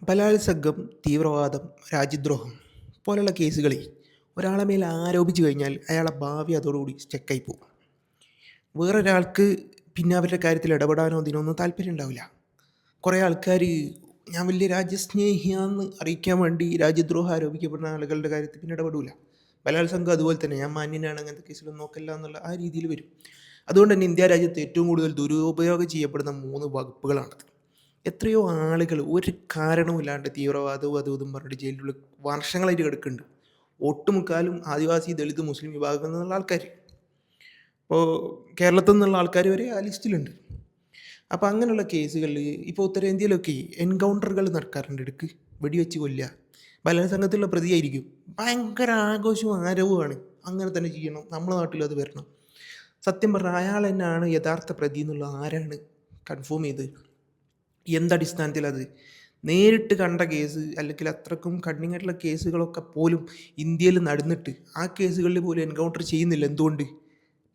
ബലാത്സംഗം, തീവ്രവാദം, രാജ്യദ്രോഹം പോലുള്ള കേസുകളിൽ ഒരാളെ മേൽ ആരോപിച്ചു കഴിഞ്ഞാൽ അയാളുടെ ഭാവി അതോടുകൂടി സ്റ്റക്കായി പോകും. വേറൊരാൾക്ക് പിന്നെ അവരുടെ കാര്യത്തിൽ ഇടപെടാനോ ഇതിനൊന്നും താല്പര്യം ഉണ്ടാവില്ല. കുറേ ആൾക്കാർ ഞാൻ വലിയ രാജ്യസ്നേഹിയാന്ന് അറിയിക്കാൻ വേണ്ടി രാജ്യദ്രോഹം ആരോപിക്കപ്പെടുന്ന ആളുകളുടെ കാര്യത്തിൽ പിന്നെ ഇടപെടില്ല. ബലാത്സംഗം അതുപോലെ തന്നെ, ഞാൻ മാന്യനാണ്, അങ്ങനത്തെ കേസിലൊന്നും നോക്കില്ല എന്നുള്ള ആ രീതിയിൽ വരും. അതുകൊണ്ട് തന്നെ ഇന്ത്യ രാജ്യത്ത് ഏറ്റവും കൂടുതൽ ദുരുപയോഗം ചെയ്യപ്പെടുന്ന 3 വകുപ്പുകളാണത്. എത്രയോ ആളുകൾ ഒരു കാരണവുമില്ലാണ്ട് തീവ്രവാദവും അതും ഇതും പറഞ്ഞിട്ട് ജയിലിനുള്ളിൽ വർഷങ്ങളായിട്ട് കിടക്കുന്നുണ്ട്. ഒട്ടുമുക്കാലും ആദിവാസി, ദളിത്, മുസ്ലിം വിഭാഗങ്ങളിൽ നിന്നുള്ള ആൾക്കാർ. ഇപ്പോൾ കേരളത്തിൽ നിന്നുള്ള ആൾക്കാർ വരെ ആ ലിസ്റ്റിലുണ്ട്. അപ്പോൾ അങ്ങനെയുള്ള കേസുകളിൽ ഇപ്പോൾ ഉത്തരേന്ത്യയിലൊക്കെ എൻകൗണ്ടറുകൾ നടക്കാറുണ്ട്. ഇടയ്ക്ക് വെടിവെച്ച് കൊല്ലുക, ബലാത്സംഗത്തിലുള്ള പ്രതിയായിരിക്കും, ഭയങ്കര ആഘോഷവും ആരവവുമാണ്. അങ്ങനെ തന്നെ ചെയ്യണം, നമ്മുടെ നാട്ടിലും അത് വരണം. സത്യം പറഞ്ഞാൽ അയാൾ തന്നെയാണ് യഥാർത്ഥ പ്രതി എന്നുള്ള ആരാണ് കൺഫേം ചെയ്ത്? എന്തടിസ്ഥാനത്തിലത്? നേരിട്ട് കണ്ട കേസ് അല്ലെങ്കിൽ അത്രക്കും കണ്ണിങ്ങായിട്ടുള്ള കേസുകളൊക്കെ പോലും ഇന്ത്യയിൽ നടന്നിട്ട് ആ കേസുകളിൽ പോലും എൻകൗണ്ടർ ചെയ്യുന്നില്ല. എന്തുകൊണ്ട്?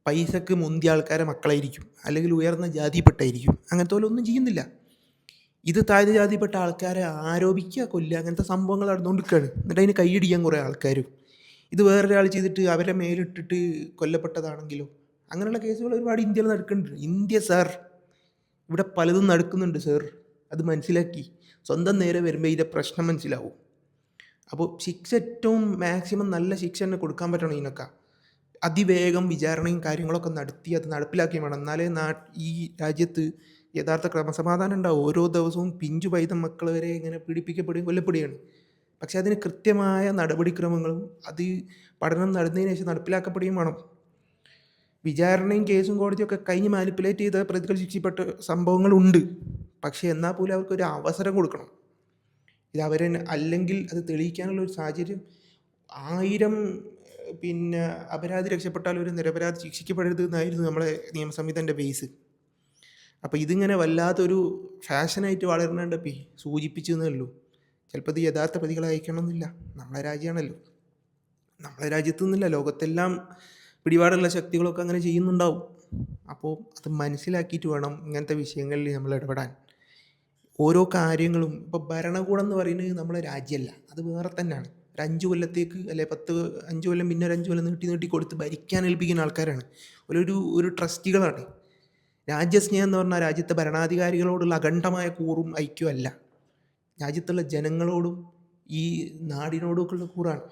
പൈസക്ക് മുന്തിയ ആൾക്കാരെ മക്കളായിരിക്കും, അല്ലെങ്കിൽ ഉയർന്ന ജാതിപ്പെട്ടായിരിക്കും, അങ്ങനത്തെ പോലെ ഒന്നും ചെയ്യുന്നില്ല. ഇത് താഴ്ന്ന ജാതിപ്പെട്ട ആൾക്കാരെ ആരോപിക്കുക, കൊല്ലുക, അങ്ങനത്തെ സംഭവങ്ങൾ നടന്നുകൊണ്ടിരിക്കുകയാണ്. എന്നിട്ട് അതിന് കൈയടിക്കാൻ കുറേ ആൾക്കാരും. ഇത് വേറൊരാൾ ചെയ്തിട്ട് അവരെ മേലിട്ടിട്ട് കൊല്ലപ്പെട്ടതാണെങ്കിലോ? അങ്ങനെയുള്ള കേസുകൾ ഒരുപാട് ഇന്ത്യയിൽ നടക്കുന്നുണ്ട്. ഇന്ത്യ സാർ, ഇവിടെ പലതും നടക്കുന്നുണ്ട് സാർ. അത് മനസ്സിലാക്കി സ്വന്തം നേരെ വരുമ്പോൾ ഇതിൻ്റെ പ്രശ്നം മനസ്സിലാവും. അപ്പോൾ ശിക്ഷ ഏറ്റവും മാക്സിമം നല്ല ശിക്ഷ തന്നെ കൊടുക്കാൻ പറ്റണം ഇതിനൊക്കെ. അതിവേഗം വിചാരണയും കാര്യങ്ങളൊക്കെ നടത്തി അത് നടപ്പിലാക്കി വേണം. എന്നാലേ ഈ രാജ്യത്ത് യഥാർത്ഥ ക്രമസമാധാനം ഉണ്ടാവും. ഓരോ ദിവസവും പിഞ്ചു പൈതം മക്കൾ വരെ ഇങ്ങനെ പീഡിപ്പിക്കപ്പെടുകയും കൊല്ലപ്പെടുകയാണ്. പക്ഷെ അതിന് കൃത്യമായ നടപടിക്രമങ്ങളും അത് പഠനം നടന്നതിന് ശേഷം നടപ്പിലാക്കപ്പെടുകയും വേണം. വിചാരണയും കേസും കോടതിയൊക്കെ കഴിഞ്ഞ് മാനിപ്പുലേറ്റ് ചെയ്ത പ്രതികൾ ശിക്ഷിക്കപ്പെട്ട സംഭവങ്ങളുണ്ട്. പക്ഷേ എന്നാൽ പോലും അവർക്കൊരു അവസരം കൊടുക്കണം. ഇത് അവരെ അല്ലെങ്കിൽ അത് തെളിയിക്കാനുള്ള ഒരു സാഹചര്യം 1000 അപരാധി രക്ഷപ്പെട്ടാൽ ഒരു നിരപരാധി ശിക്ഷിക്കപ്പെടരുത് എന്നായിരുന്നു നമ്മളെ നിയമസംഹിതൻ്റെ ബേസ്. അപ്പോൾ ഇതിങ്ങനെ വല്ലാത്തൊരു ഫാഷനായിട്ട് വളരണുണ്ടപ്പോൾ സൂചിപ്പിച്ചു എന്നേ ഉള്ളൂ. ചിലപ്പോൾ ഇത് യഥാർത്ഥ പ്രതികളെ അയക്കണം എന്നില്ല. നമ്മളെ രാജ്യമാണല്ലോ, നമ്മളെ രാജ്യത്തു നിന്നില്ല, ലോകത്തെല്ലാം പിടിപാടുള്ള ശക്തികളൊക്കെ അങ്ങനെ ചെയ്യുന്നുണ്ടാവും. അപ്പോൾ അത് മനസ്സിലാക്കിയിട്ട് വേണം ഇങ്ങനത്തെ വിഷയങ്ങളിൽ നമ്മൾ ഇടപെടാൻ. ഓരോ കാര്യങ്ങളും ഇപ്പോൾ ഭരണകൂടം എന്ന് പറയുന്നത് നമ്മളെ രാജ്യമല്ല, അത് വേറെ തന്നെയാണ്. ഒരു 5 കൊല്ലത്തേക്ക് അല്ലെ 5 കൊല്ലം പിന്നെ ഒരു 5 കൊല്ലം നീട്ടി കൊടുത്ത് ഭരിക്കാൻ ഏൽപ്പിക്കുന്ന ആൾക്കാരാണ്. ഒരു ട്രസ്റ്റികളാണ്. രാജ്യസ്നേഹം എന്ന് പറഞ്ഞാൽ രാജ്യത്തെ ഭരണാധികാരികളോടുള്ള അഖണ്ഡമായ കൂറും ഐക്യമല്ല, രാജ്യത്തുള്ള ജനങ്ങളോടും ഈ നാടിനോടൊക്കെയുള്ള കൂറാണ്.